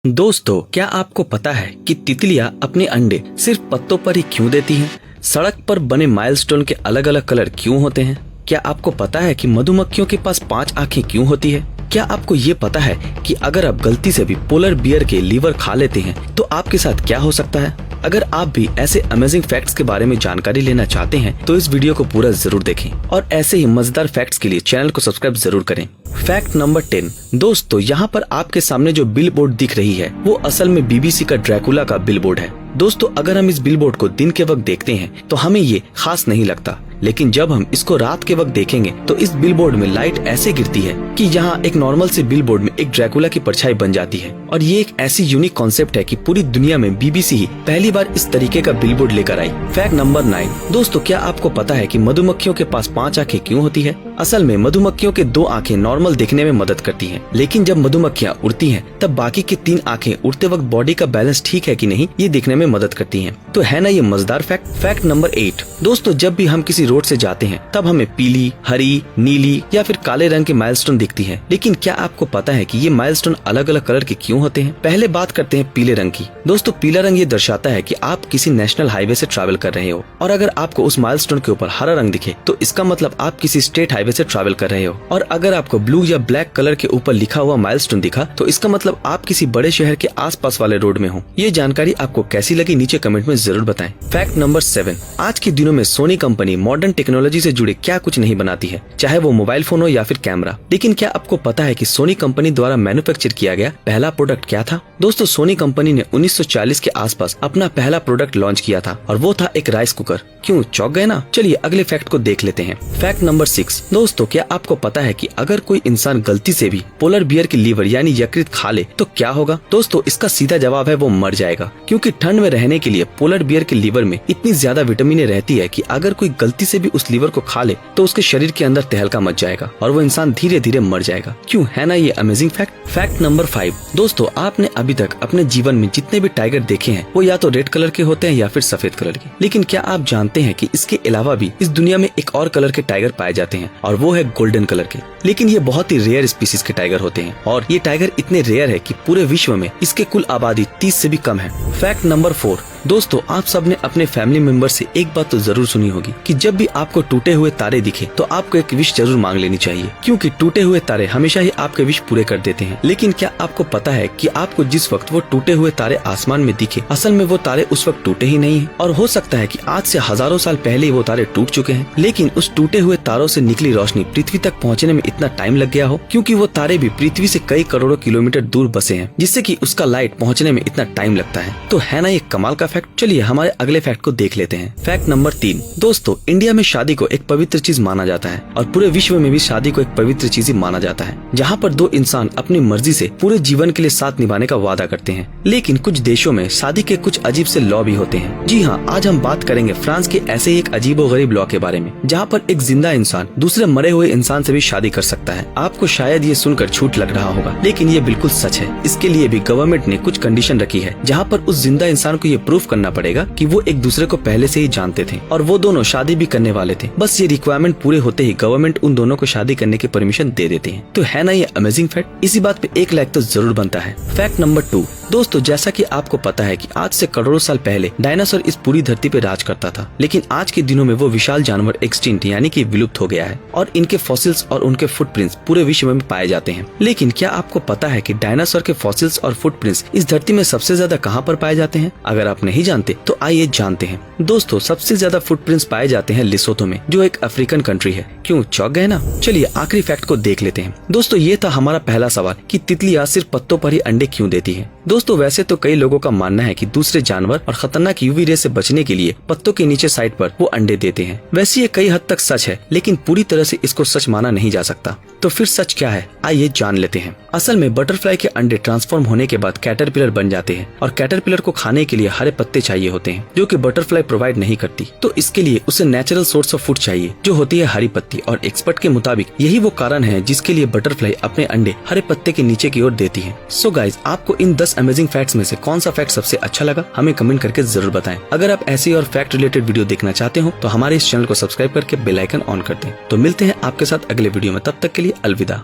दोस्तों, क्या आपको पता है कि तितलियां अपने अंडे सिर्फ पत्तों पर ही क्यों देती हैं? सड़क पर बने माइलस्टोन के अलग अलग कलर क्यों होते हैं? क्या आपको पता है कि मधुमक्खियों के पास 5 आंखें क्यों होती है? क्या आपको ये पता है कि अगर आप गलती से भी पोलर बियर के लीवर खा लेते हैं तो आपके साथ क्या हो सकता है? अगर आप भी ऐसे अमेजिंग फैक्ट्स के बारे में जानकारी लेना चाहते हैं तो इस वीडियो को पूरा जरूर देखें और ऐसे ही मजेदार फैक्ट्स के लिए चैनल को सब्सक्राइब जरूर करें। Fact number 10। दोस्तों, यहाँ पर आपके सामने जो बिल बोर्ड दिख रही है वो असल में बीबीसी का ड्रैकुला का बिल बोर्ड है। दोस्तों, अगर हम इस बिल बोर्ड को दिन के वक्त देखते हैं तो हमें ये खास नहीं लगता, लेकिन जब हम इसको रात के वक्त देखेंगे तो इस बिल बोर्ड में लाइट ऐसे गिरती है कि यहाँ एक नॉर्मल से बिल बोर्ड में एक ड्रैकुला की परछाई बन जाती है। और ये एक ऐसी यूनिक कॉन्सेप्ट है कि पूरी दुनिया में बीबीसी ही पहली बार इस तरीके का बिल बोर्ड लेकर आई। Fact number 9। दोस्तों, क्या आपको पता है कि मधुमक्खियों के पास 5 आंखें क्यों होती है? असल में मधुमक्खियों के 2 आंखें नॉर्मल दिखने में मदद करती हैं, लेकिन जब मधुमक्खियाँ उड़ती हैं तब बाकी की 3 आंखें उड़ते वक्त बॉडी का बैलेंस ठीक है कि नहीं ये देखने में मदद करती हैं। तो है ना ये मजेदार फैक्ट। Fact number 8। दोस्तों, जब भी हम किसी रोड से जाते हैं तब हमें पीली, हरी, नीली या फिर काले रंग के माइलस्टोन दिखती है, लेकिन क्या आपको पता है कि ये माइलस्टोन अलग अलग कलर के क्यों होते हैं? पहले बात करते हैं पीले रंग की। दोस्तों, पीला रंग ये दर्शाता है कि आप किसी नेशनल हाईवे से ट्रैवल कर रहे हो, और अगर आपको उस माइलस्टोन के ऊपर हरा रंग दिखे तो इसका मतलब आप किसी स्टेट हाईवे से ट्रैवल कर रहे हो, और अगर आपको ब्लू या ब्लैक कलर के ऊपर लिखा हुआ माइलस्टोन दिखा तो इसका मतलब आप किसी बड़े शहर के आसपास वाले रोड में हो। ये जानकारी आपको कैसी लगी नीचे कमेंट में जरूर बताएं। Fact number 7। आज के दिनों में सोनी कंपनी मॉडर्न टेक्नोलॉजी से जुड़े क्या कुछ नहीं बनाती है, चाहे वो मोबाइल फोन हो या फिर कैमरा। लेकिन क्या आपको पता है कि सोनी कंपनी द्वारा मैन्युफैक्चर किया गया पहला प्रोडक्ट क्या था? दोस्तों, सोनी कंपनी ने 1940 के आसपास अपना पहला प्रोडक्ट लॉन्च किया था और वो था एक राइस कुकर। क्यों चौंक गए ना? चलिए अगले फैक्ट को देख लेते हैं। Fact number 6। दोस्तों, क्या आपको पता है कि अगर कोई इंसान गलती से भी पोलर बियर की लीवर यानी यकृत खा ले तो क्या होगा? दोस्तों, इसका सीधा जवाब है वो मर जाएगा, क्योंकि ठंड में रहने के लिए पोलर बियर के लीवर में इतनी ज्यादा विटामिन रहती है कि अगर कोई गलती से भी उस लीवर को खा ले तो उसके शरीर के अंदर तहलका मच जाएगा और वो इंसान धीरे धीरे मर जाएगा। क्यों, है ना ये अमेजिंग फैक्ट। Fact number 5। दोस्तों, आपने अभी तक अपने जीवन में जितने भी टाइगर देखे हैं वो या तो रेड कलर के होते हैं या फिर सफेद कलर के, लेकिन क्या आप जानते हैं कि इसके अलावा भी इस दुनिया में एक और कलर के टाइगर पाए जाते हैं और वो है गोल्डन कलर के। लेकिन ये बहुत ही रेयर स्पीसीज के टाइगर होते हैं और ये टाइगर इतने रेयर है कि पूरे विश्व में इसके कुल आबादी 30 से भी कम है। Fact number 4। दोस्तों, आप सबने अपने फैमिली मेंबर से एक बात तो जरूर सुनी होगी कि जब भी आपको टूटे हुए तारे दिखे तो आपको एक विश जरूर मांग लेनी चाहिए, क्योंकि टूटे हुए तारे हमेशा ही आपके विश पूरे कर देते हैं। लेकिन क्या आपको पता है कि आपको जिस वक्त वो टूटे हुए तारे आसमान में दिखे असल में वो तारे उस वक्त टूटे ही नहीं है, और हो सकता है कि आज से हजारों साल पहले वो तारे टूट चुके हैं, लेकिन उस टूटे हुए तारों से निकली रोशनी पृथ्वी तक पहुँचने में इतना टाइम लग गया हो क्योंकि वो तारे भी पृथ्वी से कई करोड़ों किलोमीटर दूर बसे हैं, जिससे कि उसका लाइट पहुँचने में इतना टाइम लगता है। तो है ना ये कमाल का फैक्ट। चलिए हमारे अगले फैक्ट को देख लेते हैं। Fact number 3। दोस्तों, इंडिया में शादी को एक पवित्र चीज माना जाता है और पूरे विश्व में भी शादी को एक पवित्र चीज ही माना जाता है, जहाँ पर 2 इंसान अपनी मर्जी से पूरे जीवन के लिए साथ निभाने का वादा करते हैं। लेकिन कुछ देशों में शादी के कुछ अजीब से लॉ भी होते हैं। जी हाँ, आज हम बात करेंगे फ्रांस के ऐसे एक अजीबोगरीब लॉ के बारे में, जहाँ पर एक जिंदा इंसान दूसरे मरे हुए इंसान से भी शादी कर सकता है। आपको शायद ये सुनकर झूठ लग रहा होगा, लेकिन ये बिल्कुल सच है। इसके लिए भी गवर्नमेंट ने कुछ कंडीशन रखी है, जहाँ पर उस जिंदा इंसान को ये प्रूफ करना पड़ेगा कि वो एक दूसरे को पहले से ही जानते थे और वो दोनों शादी भी करने वाले थे। बस ये रिक्वायरमेंट पूरे होते ही गवर्नमेंट उन दोनों को शादी करने की परमिशन दे देते हैं। तो है ना ये अमेजिंग फैक्ट। इसी बात पे एक लाइक तो जरूर बनता है। Fact number 2। दोस्तों, जैसा कि आपको पता है कि आज से करोड़ों साल पहले डायनासोर इस पूरी धरती पे राज करता था, लेकिन आज के दिनों में वो विशाल जानवर एक्सटिंक्ट यानी कि विलुप्त हो गया है और इनके फॉसिल्स और उनके फुटप्रिंट्स पूरे विश्व में पाए जाते हैं। लेकिन क्या आपको पता है कि डायनासोर के फॉसिल्स और फुटप्रिंट्स इस धरती में सबसे ज्यादा कहाँ पर पाए जाते हैं? अगर आप नहीं जानते तो आइए जानते हैं। दोस्तों, सबसे ज्यादा फुटप्रिंट्स पाए जाते हैं लिसोथो में, जो एक अफ्रीकन कंट्री है। क्यों चौंक गए ना? चलिए आखिरी फैक्ट को देख लेते हैं। दोस्तों, ये था हमारा पहला सवाल कि तितलियां सिर्फ पत्तों पर ही अंडे क्यों देती हैं। दोस्तों, वैसे तो कई लोगों का मानना है कि दूसरे जानवर और खतरनाक यूवी रे से बचने के लिए पत्तों के नीचे साइड पर वो अंडे देते हैं। वैसे ये कई हद तक सच है, लेकिन पूरी तरह से इसको सच माना नहीं जा सकता। तो फिर सच क्या है, आइए जान लेते हैं। असल में बटरफ्लाई के अंडे ट्रांसफॉर्म होने के बाद कैटरपिलर बन जाते हैं और कैटरपिलर को खाने के लिए हरे पत्ते चाहिए होते हैं, जो कि बटरफ्लाई प्रोवाइड नहीं करती। तो इसके लिए उसे नेचुरल सोर्स ऑफ फूड चाहिए, जो होती है हरी पत्ती, और एक्सपर्ट के मुताबिक यही वो कारण है जिसके लिए बटरफ्लाई अपने अंडे हरे पत्ते के नीचे की ओर देती है। सो गाइज, आपको इन 10 अमेजिंग फैक्ट्स में से कौन सा फैक्ट सबसे अच्छा लगा हमें कमेंट करके जरूर बताएं। अगर आप ऐसी और फैक्ट रिलेटेड वीडियो देखना चाहते हो तो हमारे इस चैनल को सब्सक्राइब करके बेल आइकन ऑन कर दें। तो मिलते हैं आपके साथ अगले वीडियो में, तब तक के लिए अलविदा।